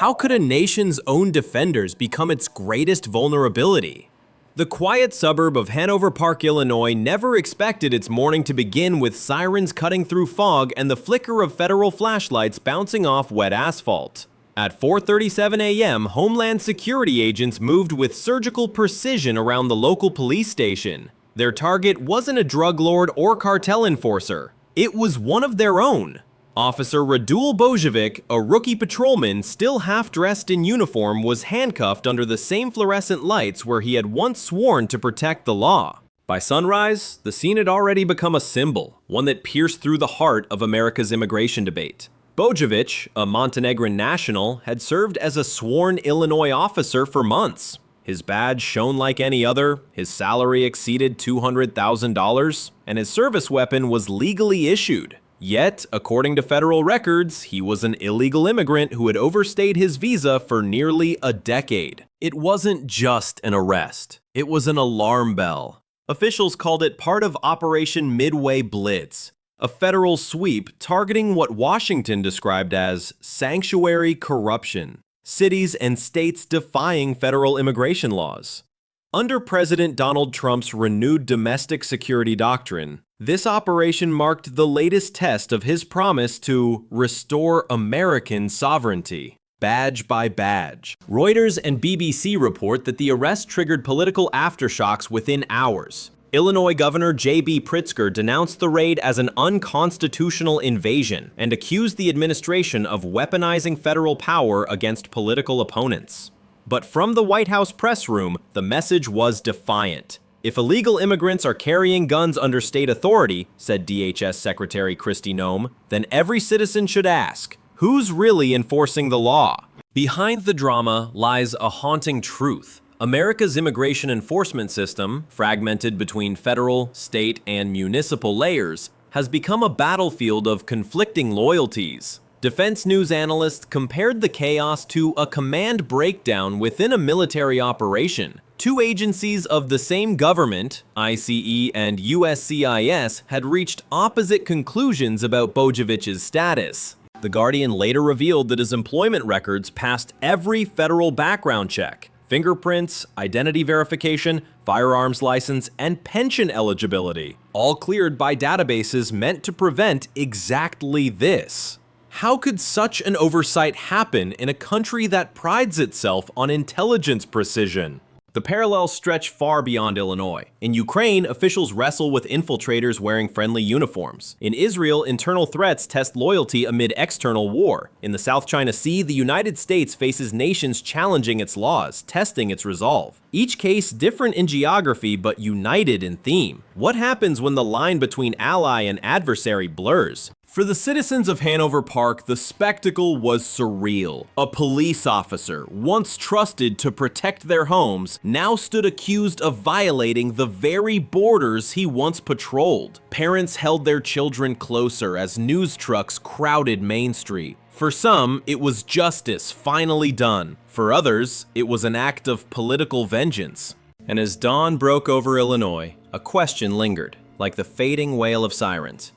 How could a nation's own defenders become its greatest vulnerability? The quiet suburb of Hanover Park, Illinois never expected its morning to begin with sirens cutting through fog and the flicker of federal flashlights bouncing off wet asphalt. At 4:37 a.m., Homeland Security agents moved with surgical precision around the local police station. Their target wasn't a drug lord or cartel enforcer. It was one of their own. Officer Radule Bojovic, a rookie patrolman still half-dressed in uniform, was handcuffed under the same fluorescent lights where he had once sworn to protect the law. By sunrise, the scene had already become a symbol, one that pierced through the heart of America's immigration debate. Bojovic, a Montenegrin national, had served as a sworn Illinois officer for months. His badge shone like any other, his salary exceeded $200,000, and his service weapon was legally issued. Yet, according to federal records, he was an illegal immigrant who had overstayed his visa for nearly a decade. It wasn't just an arrest, it was an alarm bell. Officials called it part of Operation Midway Blitz, a federal sweep targeting what Washington described as sanctuary corruption, cities and states defying federal immigration laws. Under President Donald Trump's renewed domestic security doctrine, this operation marked the latest test of his promise to restore American sovereignty, badge by badge. Reuters and BBC report that the arrest triggered political aftershocks within hours. Illinois Governor J.B. Pritzker denounced the raid as an unconstitutional invasion and accused the administration of weaponizing federal power against political opponents. But from the White House press room, the message was defiant. If illegal immigrants are carrying guns under state authority, said DHS Secretary Kristi Noem, then every citizen should ask, who's really enforcing the law? Behind the drama lies a haunting truth. America's immigration enforcement system, fragmented between federal, state, and municipal layers, has become a battlefield of conflicting loyalties. Defense news analysts compared the chaos to a command breakdown within a military operation. Two agencies of the same government, ICE and USCIS, had reached opposite conclusions about Bojovic's status. The Guardian later revealed that his employment records passed every federal background check: fingerprints, identity verification, firearms license, and pension eligibility, all cleared by databases meant to prevent exactly this. How could such an oversight happen in a country that prides itself on intelligence precision? The parallels stretch far beyond Illinois. In Ukraine, officials wrestle with infiltrators wearing friendly uniforms. In Israel, internal threats test loyalty amid external war. In the South China Sea, the United States faces nations challenging its laws, testing its resolve. Each case different in geography but united in theme. What happens when the line between ally and adversary blurs? For the citizens of Hanover Park, the spectacle was surreal. A police officer, once trusted to protect their homes, now stood accused of violating the very borders he once patrolled. Parents held their children closer as news trucks crowded Main Street. For some, it was justice finally done. For others, it was an act of political vengeance. And as dawn broke over Illinois, a question lingered, like the fading wail of sirens.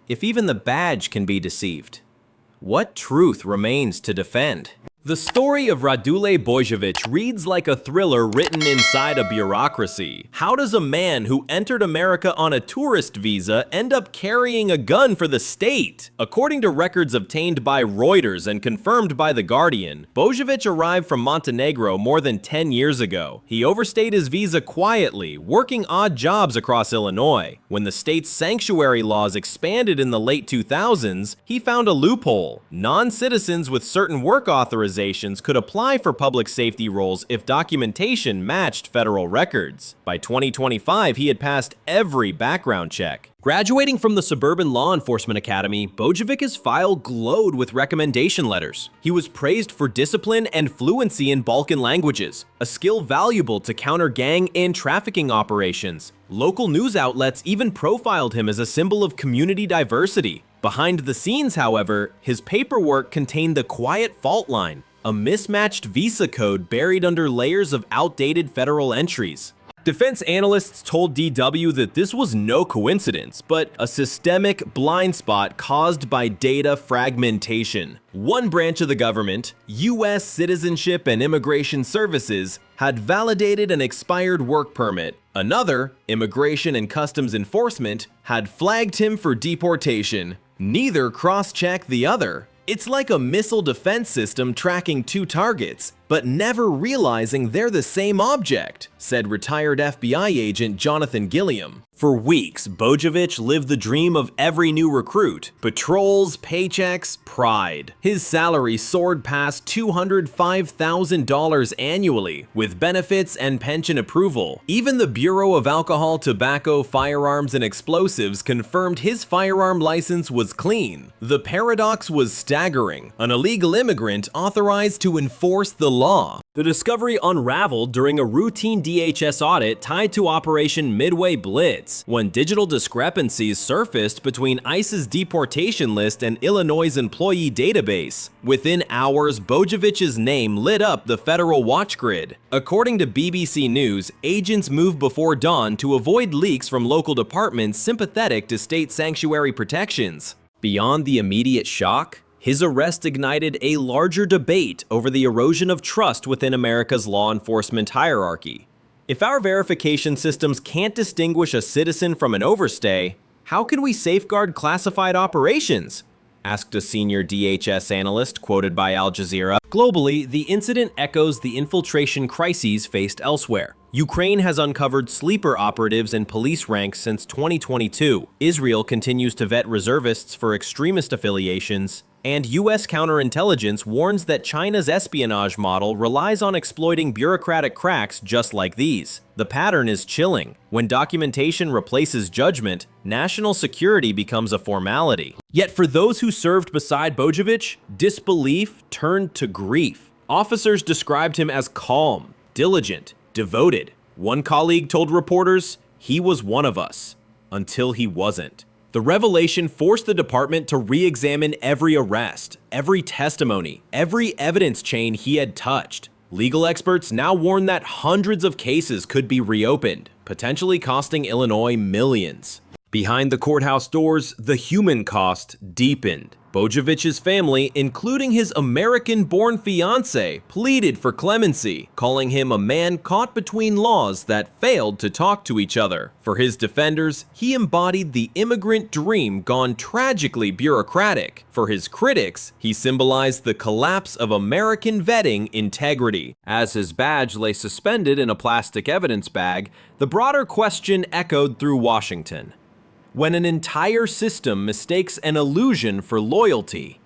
If even the badge can be deceived, what truth remains to defend? The story of Radule Bojovic reads like a thriller written inside a bureaucracy. How does a man who entered America on a tourist visa end up carrying a gun for the state? According to records obtained by Reuters and confirmed by The Guardian, Bojovic arrived from Montenegro more than 10 years ago. He overstayed his visa quietly, working odd jobs across Illinois. When the state's sanctuary laws expanded in the late 2000s, he found a loophole. Non-citizens with certain work authorizations could apply for public safety roles if documentation matched federal records. By 2025, he had passed every background check. Graduating from the Suburban Law Enforcement Academy, Bojovic's file glowed with recommendation letters. He was praised for discipline and fluency in Balkan languages, a skill valuable to counter gang and trafficking operations. Local news outlets even profiled him as a symbol of community diversity. Behind the scenes, however, his paperwork contained the quiet fault line, a mismatched visa code buried under layers of outdated federal entries. Defense analysts told DW that this was no coincidence, but a systemic blind spot caused by data fragmentation. One branch of the government, U.S. Citizenship and Immigration Services, had validated an expired work permit. Another, Immigration and Customs Enforcement, had flagged him for deportation. Neither cross-checked the other. It's like a missile defense system tracking two targets, but never realizing they're the same object, said retired FBI agent Jonathan Gilliam. For weeks, Bojovic lived the dream of every new recruit: patrols, paychecks, pride. His salary soared past $205,000 annually, with benefits and pension approval. Even the Bureau of Alcohol, Tobacco, Firearms, and Explosives confirmed his firearm license was clean. The paradox was staggering: an illegal immigrant authorized to enforce the law. The discovery unraveled during a routine DHS audit tied to Operation Midway Blitz, when digital discrepancies surfaced between ICE's deportation list and Illinois' employee database. Within hours, Bojovic's name lit up the federal watch grid. According to BBC News, agents moved before dawn to avoid leaks from local departments sympathetic to state sanctuary protections. Beyond the immediate shock, his arrest ignited a larger debate over the erosion of trust within America's law enforcement hierarchy. If our verification systems can't distinguish a citizen from an overstay, how can we safeguard classified operations? Asked a senior DHS analyst quoted by Al Jazeera. Globally, the incident echoes the infiltration crises faced elsewhere. Ukraine has uncovered sleeper operatives in police ranks since 2022. Israel continues to vet reservists for extremist affiliations. And U.S. counterintelligence warns that China's espionage model relies on exploiting bureaucratic cracks just like these. The pattern is chilling. When documentation replaces judgment, national security becomes a formality. Yet for those who served beside Bojovic, disbelief turned to grief. Officers described him as calm, diligent, devoted. One colleague told reporters, "He was one of us," until he wasn't. The revelation forced the department to re-examine every arrest, every testimony, every evidence chain he had touched. Legal experts now warn that hundreds of cases could be reopened, potentially costing Illinois millions. Behind the courthouse doors, the human cost deepened. Bojovic's family, including his American-born fiancée, pleaded for clemency, calling him a man caught between laws that failed to talk to each other. For his defenders, he embodied the immigrant dream gone tragically bureaucratic. For his critics, he symbolized the collapse of American vetting integrity. As his badge lay suspended in a plastic evidence bag, the broader question echoed through Washington. When an entire system mistakes an illusion for loyalty,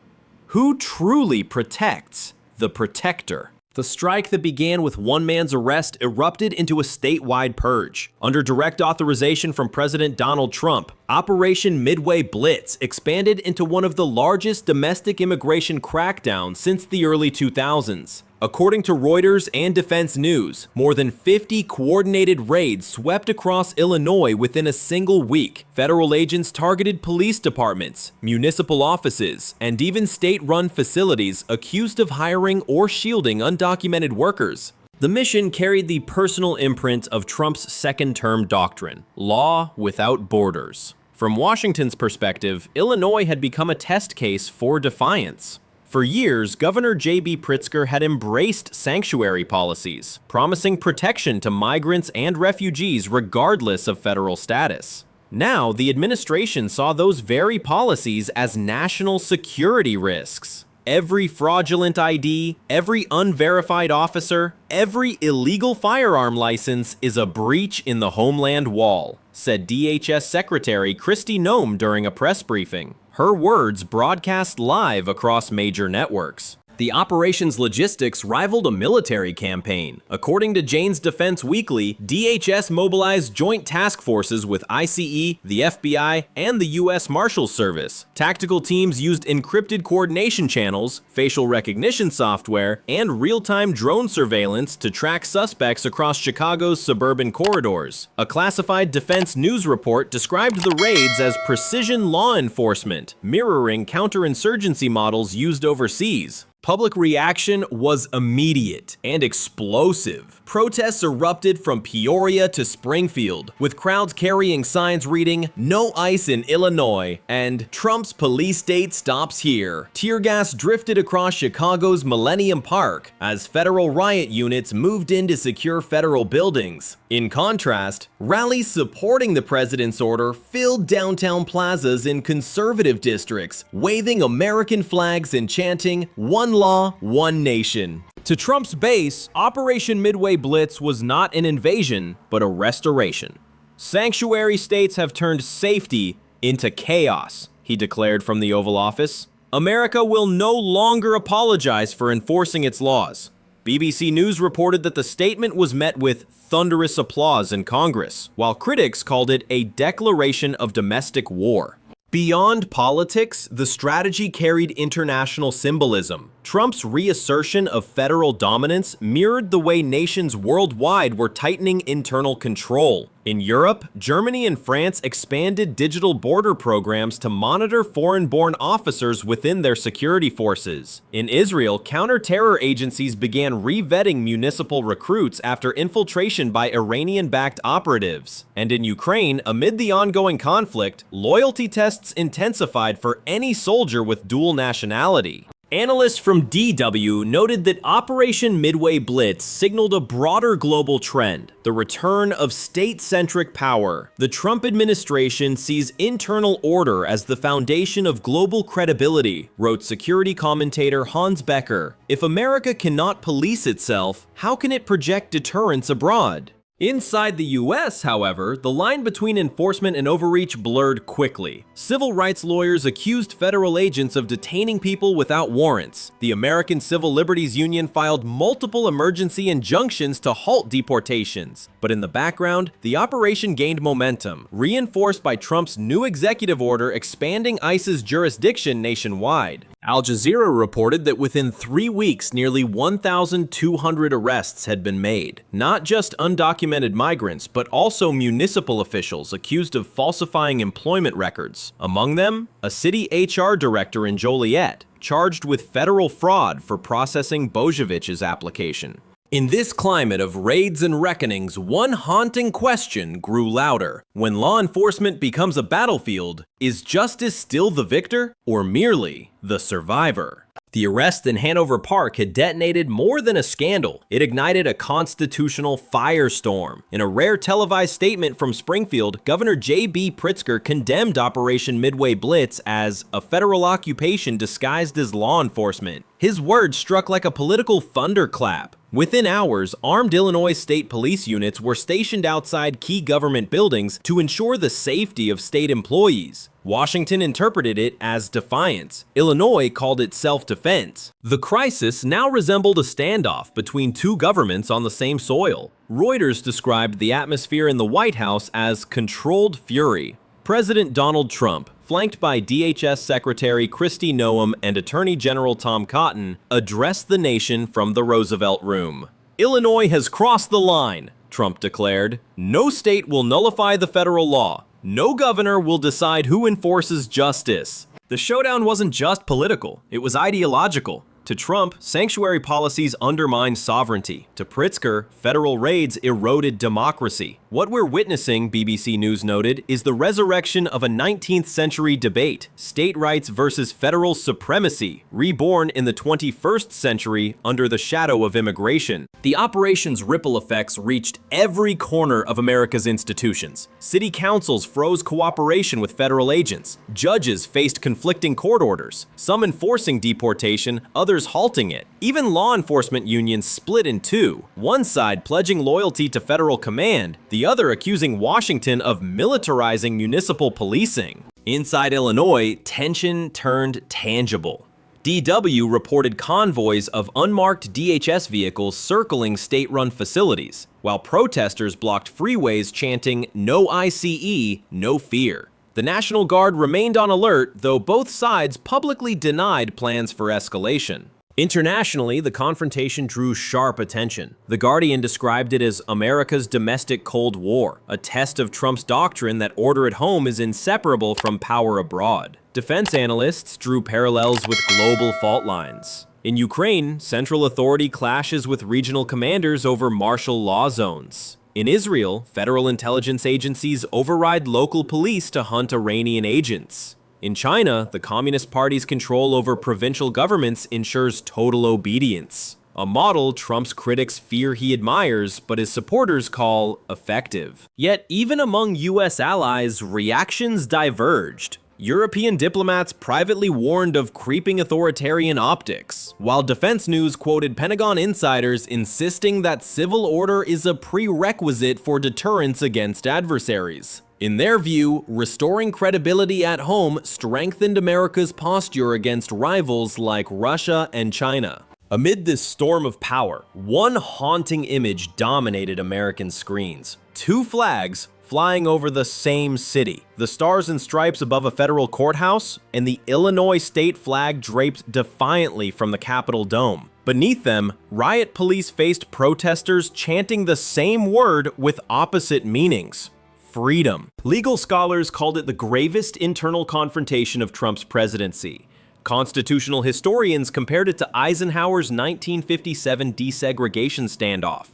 who truly protects the protector? The strike that began with one man's arrest erupted into a statewide purge. Under direct authorization from President Donald Trump, Operation Midway Blitz expanded into one of the largest domestic immigration crackdowns since the early 2000s. According to Reuters and Defense News, more than 50 coordinated raids swept across Illinois within a single week. Federal agents targeted police departments, municipal offices, and even state-run facilities accused of hiring or shielding undocumented workers. The mission carried the personal imprint of Trump's second-term doctrine: law without borders. From Washington's perspective, Illinois had become a test case for defiance. For years, Governor J.B. Pritzker had embraced sanctuary policies, promising protection to migrants and refugees regardless of federal status. Now, the administration saw those very policies as national security risks. Every fraudulent ID, every unverified officer, every illegal firearm license is a breach in the Homeland Wall, said DHS Secretary Kristi Noem during a press briefing. Her words broadcast live across major networks. The operation's logistics rivaled a military campaign. According to Jane's Defense Weekly, DHS mobilized joint task forces with ICE, the FBI, and the U.S. Marshals Service. Tactical teams used encrypted coordination channels, facial recognition software, and real-time drone surveillance to track suspects across Chicago's suburban corridors. A classified Defense News report described the raids as precision law enforcement, mirroring counterinsurgency models used overseas. Public reaction was immediate and explosive. Protests erupted from Peoria to Springfield, with crowds carrying signs reading, "No ICE in Illinois," and "Trump's police state stops here." Tear gas drifted across Chicago's Millennium Park as federal riot units moved in to secure federal buildings. In contrast, rallies supporting the president's order filled downtown plazas in conservative districts, waving American flags and chanting, "One law, one nation." To Trump's base, Operation Midway Blitz was not an invasion, but a restoration. "Sanctuary states have turned safety into chaos," he declared from the Oval Office. "America will no longer apologize for enforcing its laws." BBC News reported that the statement was met with thunderous applause in Congress, while critics called it a declaration of domestic war. Beyond politics, the strategy carried international symbolism. Trump's reassertion of federal dominance mirrored the way nations worldwide were tightening internal control. In Europe, Germany and France expanded digital border programs to monitor foreign-born officers within their security forces. In Israel, counter-terror agencies began re-vetting municipal recruits after infiltration by Iranian-backed operatives. And in Ukraine, amid the ongoing conflict, loyalty tests intensified for any soldier with dual nationality. Analysts from DW noted that Operation Midway Blitz signaled a broader global trend, the return of state-centric power. The Trump administration sees internal order as the foundation of global credibility, wrote security commentator Hans Becker. If America cannot police itself, how can it project deterrence abroad? Inside the US, however, the line between enforcement and overreach blurred quickly. Civil rights lawyers accused federal agents of detaining people without warrants. The American Civil Liberties Union filed multiple emergency injunctions to halt deportations. But in the background, the operation gained momentum, reinforced by Trump's new executive order expanding ICE's jurisdiction nationwide. Al Jazeera reported that within 3 weeks, nearly 1,200 arrests had been made. Not just undocumented migrants, but also municipal officials accused of falsifying employment records. Among them, a city HR director in Joliet, charged with federal fraud for processing Bojovic's application. In this climate of raids and reckonings, one haunting question grew louder. When law enforcement becomes a battlefield, is justice still the victor or merely the survivor? The arrest in Hanover Park had detonated more than a scandal. It ignited a constitutional firestorm. In a rare televised statement from Springfield, Governor J.B. Pritzker condemned Operation Midway Blitz as a federal occupation disguised as law enforcement. His words struck like a political thunderclap. Within hours, armed Illinois state police units were stationed outside key government buildings to ensure the safety of state employees. Washington interpreted it as defiance. Illinois called it self-defense. The crisis now resembled a standoff between two governments on the same soil. Reuters described the atmosphere in the White House as controlled fury. President Donald Trump, flanked by DHS Secretary Kristi Noem and Attorney General Tom Cotton, addressed the nation from the Roosevelt Room. "Illinois has crossed the line," Trump declared. "No state will nullify the federal law. No governor will decide who enforces justice." The showdown wasn't just political, it was ideological. To Trump, sanctuary policies undermine sovereignty. To Pritzker, federal raids eroded democracy. What we're witnessing, BBC News noted, is the resurrection of a 19th century debate, state rights versus federal supremacy, reborn in the 21st century under the shadow of immigration. The operation's ripple effects reached every corner of America's institutions. City councils froze cooperation with federal agents. Judges faced conflicting court orders, some enforcing deportation, others halting it. Even law enforcement unions split in two, one side pledging loyalty to federal command, the other accusing Washington of militarizing municipal policing. Inside Illinois, tension turned tangible. DW reported convoys of unmarked DHS vehicles circling state-run facilities, while protesters blocked freeways chanting, "No ICE, no fear." The National Guard remained on alert, though both sides publicly denied plans for escalation. Internationally, the confrontation drew sharp attention. The Guardian described it as America's domestic Cold War, a test of Trump's doctrine that order at home is inseparable from power abroad. Defense analysts drew parallels with global fault lines. In Ukraine, central authority clashes with regional commanders over martial law zones. In Israel, federal intelligence agencies override local police to hunt Iranian agents. In China, the Communist Party's control over provincial governments ensures total obedience, a model Trump's critics fear he admires but his supporters call effective. Yet, even among US allies, reactions diverged. European diplomats privately warned of creeping authoritarian optics, while Defense News quoted Pentagon insiders insisting that civil order is a prerequisite for deterrence against adversaries. In their view, restoring credibility at home strengthened America's posture against rivals like Russia and China. Amid this storm of power, one haunting image dominated American screens. Two flags flying over the same city. The stars and stripes above a federal courthouse, and the Illinois state flag draped defiantly from the Capitol dome. Beneath them, riot police faced protesters chanting the same word with opposite meanings: freedom. Legal scholars called it the gravest internal confrontation of Trump's presidency. Constitutional historians compared it to Eisenhower's 1957 desegregation standoff.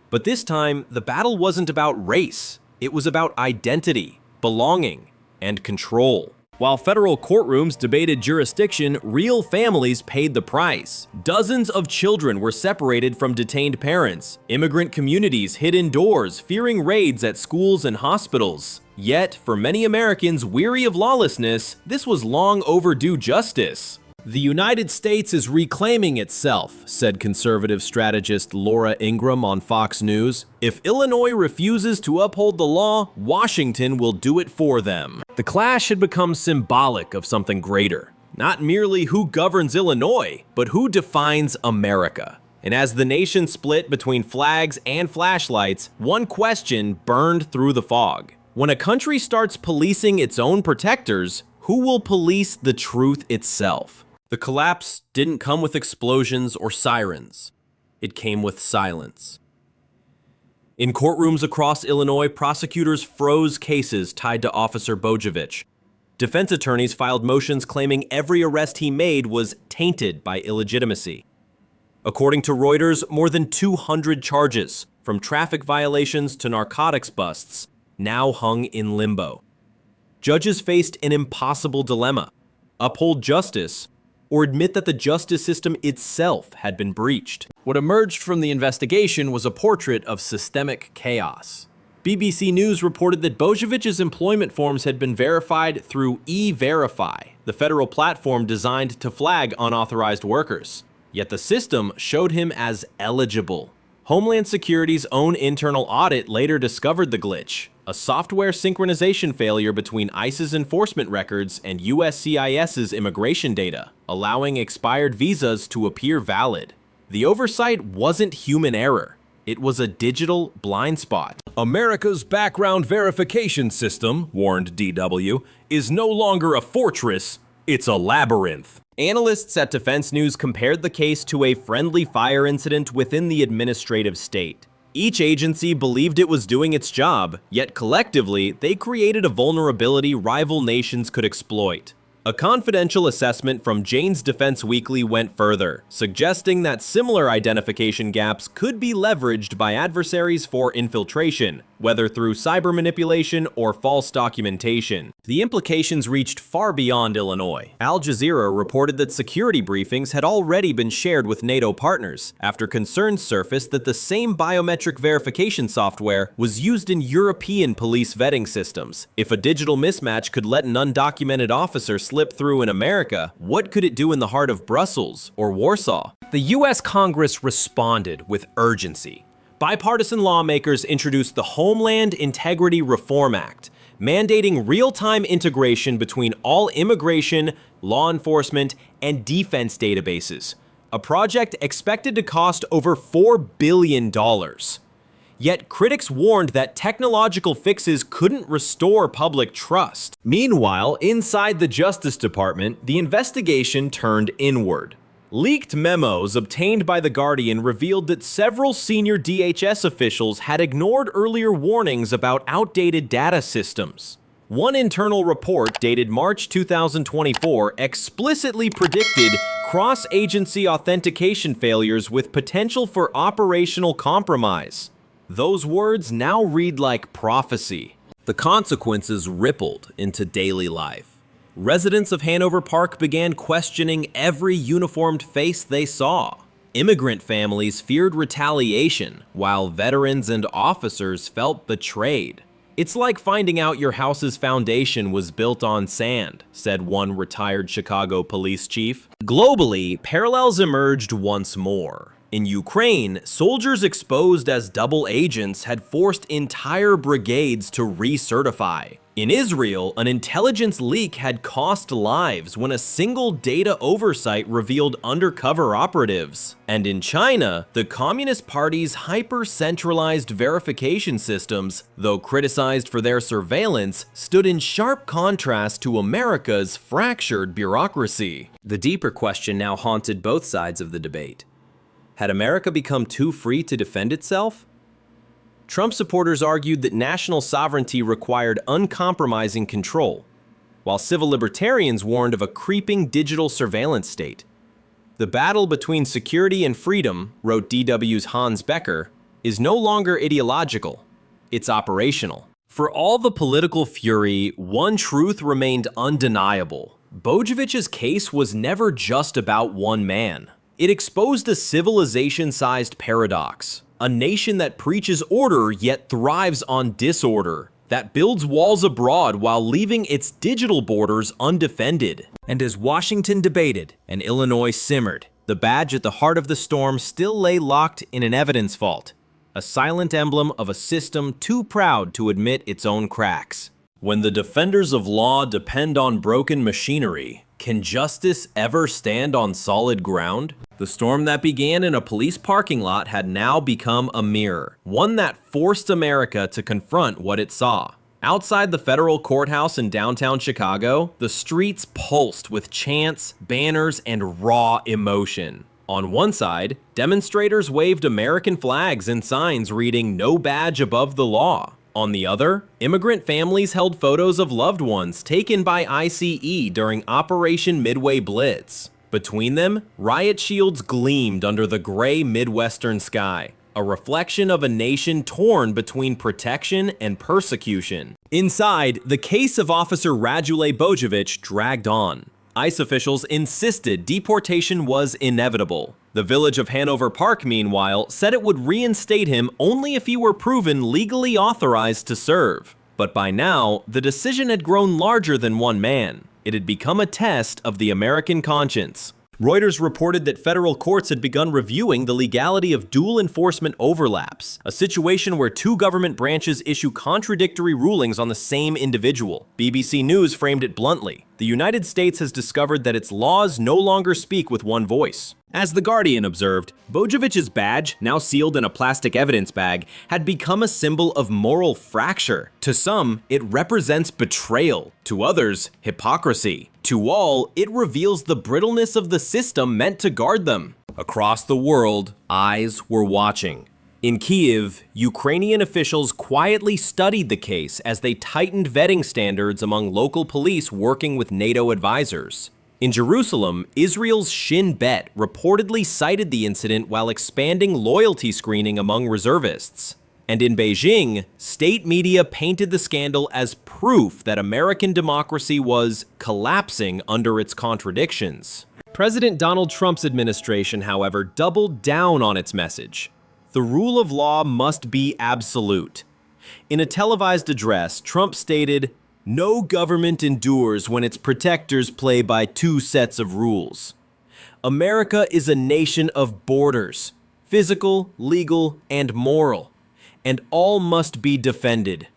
But this time, the battle wasn't about race. It was about identity, belonging, and control. While federal courtrooms debated jurisdiction, real families paid the price. Dozens of children were separated from detained parents. Immigrant communities hid indoors, fearing raids at schools and hospitals. Yet, for many Americans weary of lawlessness, this was long overdue justice. The United States is reclaiming itself, said conservative strategist Laura Ingraham on Fox News. If Illinois refuses to uphold the law, Washington will do it for them. The clash had become symbolic of something greater. Not merely who governs Illinois, but who defines America. And as the nation split between flags and flashlights, one question burned through the fog. When a country starts policing its own protectors, who will police the truth itself? The collapse didn't come with explosions or sirens. It came with silence. In courtrooms across Illinois, prosecutors froze cases tied to Officer Bojovic. Defense attorneys filed motions claiming every arrest he made was tainted by illegitimacy. According to Reuters, more than 200 charges, from traffic violations to narcotics busts, now hung in limbo. Judges faced an impossible dilemma: uphold justice or admit that the justice system itself had been breached. What emerged from the investigation was a portrait of systemic chaos. BBC News reported that Bojovic's employment forms had been verified through E-Verify, the federal platform designed to flag unauthorized workers. Yet the system showed him as eligible. Homeland Security's own internal audit later discovered the glitch: a software synchronization failure between ICE's enforcement records and USCIS's immigration data, allowing expired visas to appear valid. The oversight wasn't human error. It was a digital blind spot. America's background verification system, warned DW, is no longer a fortress, it's a labyrinth. Analysts at Defense News compared the case to a friendly fire incident within the administrative state. Each agency believed it was doing its job, yet collectively, they created a vulnerability rival nations could exploit. A confidential assessment from Jane's Defense Weekly went further, suggesting that similar identification gaps could be leveraged by adversaries for infiltration, whether through cyber manipulation or false documentation. The implications reached far beyond Illinois. Al Jazeera reported that security briefings had already been shared with NATO partners, after concerns surfaced that the same biometric verification software was used in European police vetting systems. If a digital mismatch could let an undocumented officer slip through in America, what could it do in the heart of Brussels or Warsaw? The US Congress responded with urgency. Bipartisan lawmakers introduced the Homeland Integrity Reform Act, mandating real-time integration between all immigration, law enforcement, and defense databases, a project expected to cost over $4 billion. Yet critics warned that technological fixes couldn't restore public trust. Meanwhile, inside the Justice Department, the investigation turned inward. Leaked memos obtained by The Guardian revealed that several senior DHS officials had ignored earlier warnings about outdated data systems. One internal report dated March 2024 explicitly predicted cross-agency authentication failures with potential for operational compromise. Those words now read like prophecy. The consequences rippled into daily life. Residents of Hanover Park began questioning every uniformed face they saw. Immigrant families feared retaliation, while veterans and officers felt betrayed. "It's like finding out your house's foundation was built on sand," said one retired Chicago police chief. Globally, parallels emerged once more. In Ukraine, soldiers exposed as double agents had forced entire brigades to recertify. In Israel, an intelligence leak had cost lives when a single data oversight revealed undercover operatives. And in China, the Communist Party's hyper-centralized verification systems, though criticized for their surveillance, stood in sharp contrast to America's fractured bureaucracy. The deeper question now haunted both sides of the debate. Had America become too free to defend itself? Trump supporters argued that national sovereignty required uncompromising control, while civil libertarians warned of a creeping digital surveillance state. "The battle between security and freedom," wrote DW's Hans Becker, "is no longer ideological, it's operational." For all the political fury, one truth remained undeniable. Bojovic's case was never just about one man. It exposed a civilization-sized paradox. A nation that preaches order yet thrives on disorder, that builds walls abroad while leaving its digital borders undefended. And as Washington debated and Illinois simmered, the badge at the heart of the storm still lay locked in an evidence vault, a silent emblem of a system too proud to admit its own cracks. When the defenders of law depend on broken machinery, can justice ever stand on solid ground? The storm that began in a police parking lot had now become a mirror, one that forced America to confront what it saw. Outside the federal courthouse in downtown Chicago, the streets pulsed with chants, banners, and raw emotion. On one side, demonstrators waved American flags and signs reading "No badge above the law." On the other, immigrant families held photos of loved ones taken by ICE during Operation Midway Blitz. Between them, riot shields gleamed under the gray Midwestern sky, a reflection of a nation torn between protection and persecution. Inside, the case of Officer Radule Bojovic dragged on. ICE officials insisted deportation was inevitable. The village of Hanover Park, meanwhile, said it would reinstate him only if he were proven legally authorized to serve. But by now, the decision had grown larger than one man. It had become a test of the American conscience. Reuters reported that federal courts had begun reviewing the legality of dual enforcement overlaps, a situation where two government branches issue contradictory rulings on the same individual. BBC News framed it bluntly: the United States has discovered that its laws no longer speak with one voice. As The Guardian observed, Bojovic's badge, now sealed in a plastic evidence bag, had become a symbol of moral fracture. To some, it represents betrayal. To others, hypocrisy. To all, it reveals the brittleness of the system meant to guard them. Across the world, eyes were watching. In Kyiv, Ukrainian officials quietly studied the case as they tightened vetting standards among local police working with NATO advisors. In Jerusalem, Israel's Shin Bet reportedly cited the incident while expanding loyalty screening among reservists. And in Beijing, state media painted the scandal as proof that American democracy was collapsing under its contradictions. President Donald Trump's administration, however, doubled down on its message. The rule of law must be absolute. In a televised address, Trump stated, "No government endures when its protectors play by two sets of rules. America is a nation of borders, physical, legal, and moral, and all must be defended."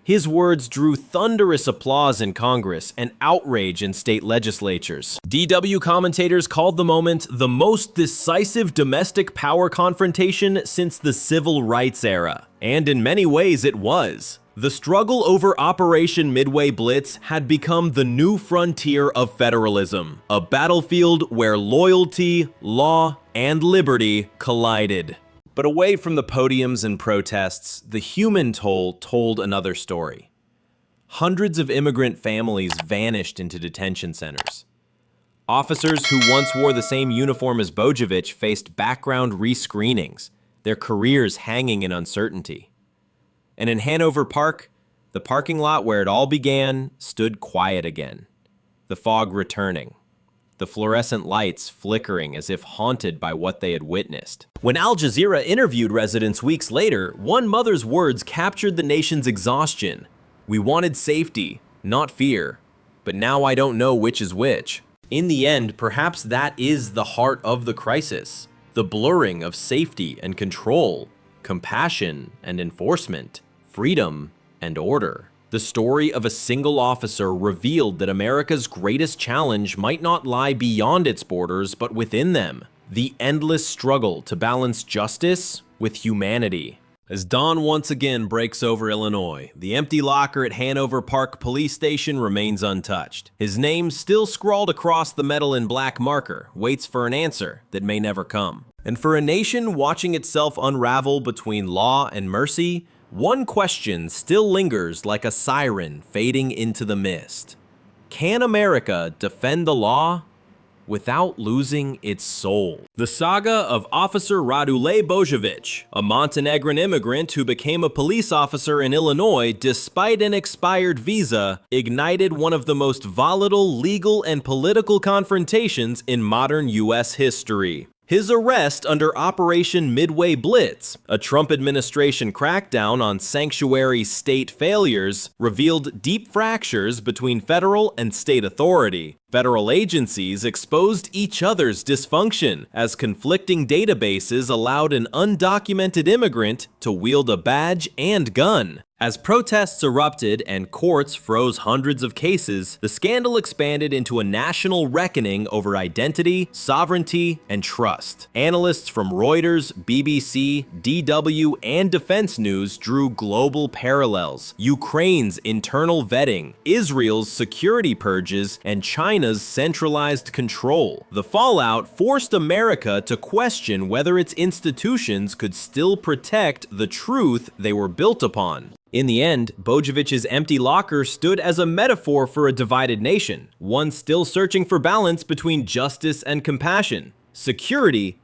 His words drew thunderous applause in Congress and outrage in state legislatures. DW commentators called the moment the most decisive domestic power confrontation since the civil rights era. And in many ways it was. The struggle over Operation Midway Blitz had become the new frontier of federalism, a battlefield where loyalty, law, and liberty collided. But away from the podiums and protests, the human toll told another story. Hundreds of immigrant families vanished into detention centers. Officers who once wore the same uniform as Bojovic faced background rescreenings, their careers hanging in uncertainty. And in Hanover Park, the parking lot where it all began stood quiet again, the fog returning, the fluorescent lights flickering as if haunted by what they had witnessed. When Al Jazeera interviewed residents weeks later, one mother's words captured the nation's exhaustion. "We wanted safety, not fear, but now I don't know which is which." In the end, perhaps that is the heart of the crisis, the blurring of safety and control, compassion and enforcement, freedom and order. The story of a single officer revealed that America's greatest challenge might not lie beyond its borders, but within them. The endless struggle to balance justice with humanity. As dawn once again breaks over Illinois, the empty locker at Hanover Park Police Station remains untouched. His name, still scrawled across the metal in black marker, waits for an answer that may never come. And for a nation watching itself unravel between law and mercy, one question still lingers like a siren fading into the mist. Can America defend the law without losing its soul? The saga of Officer Radule Bojovic, a Montenegrin immigrant who became a police officer in Illinois despite an expired visa, ignited one of the most volatile legal and political confrontations in modern U.S. history. His arrest under Operation Midway Blitz, a Trump administration crackdown on sanctuary state failures, revealed deep fractures between federal and state authority. Federal agencies exposed each other's dysfunction as conflicting databases allowed an undocumented immigrant to wield a badge and gun. As protests erupted and courts froze hundreds of cases, the scandal expanded into a national reckoning over identity, sovereignty, and trust. Analysts from Reuters, BBC, DW, and Defense News drew global parallels: Ukraine's internal vetting, Israel's security purges, and China's centralized control. The fallout forced America to question whether its institutions could still protect the truth they were built upon. In the end, Bojovic's empty locker stood as a metaphor for a divided nation, one still searching for balance between justice and compassion, security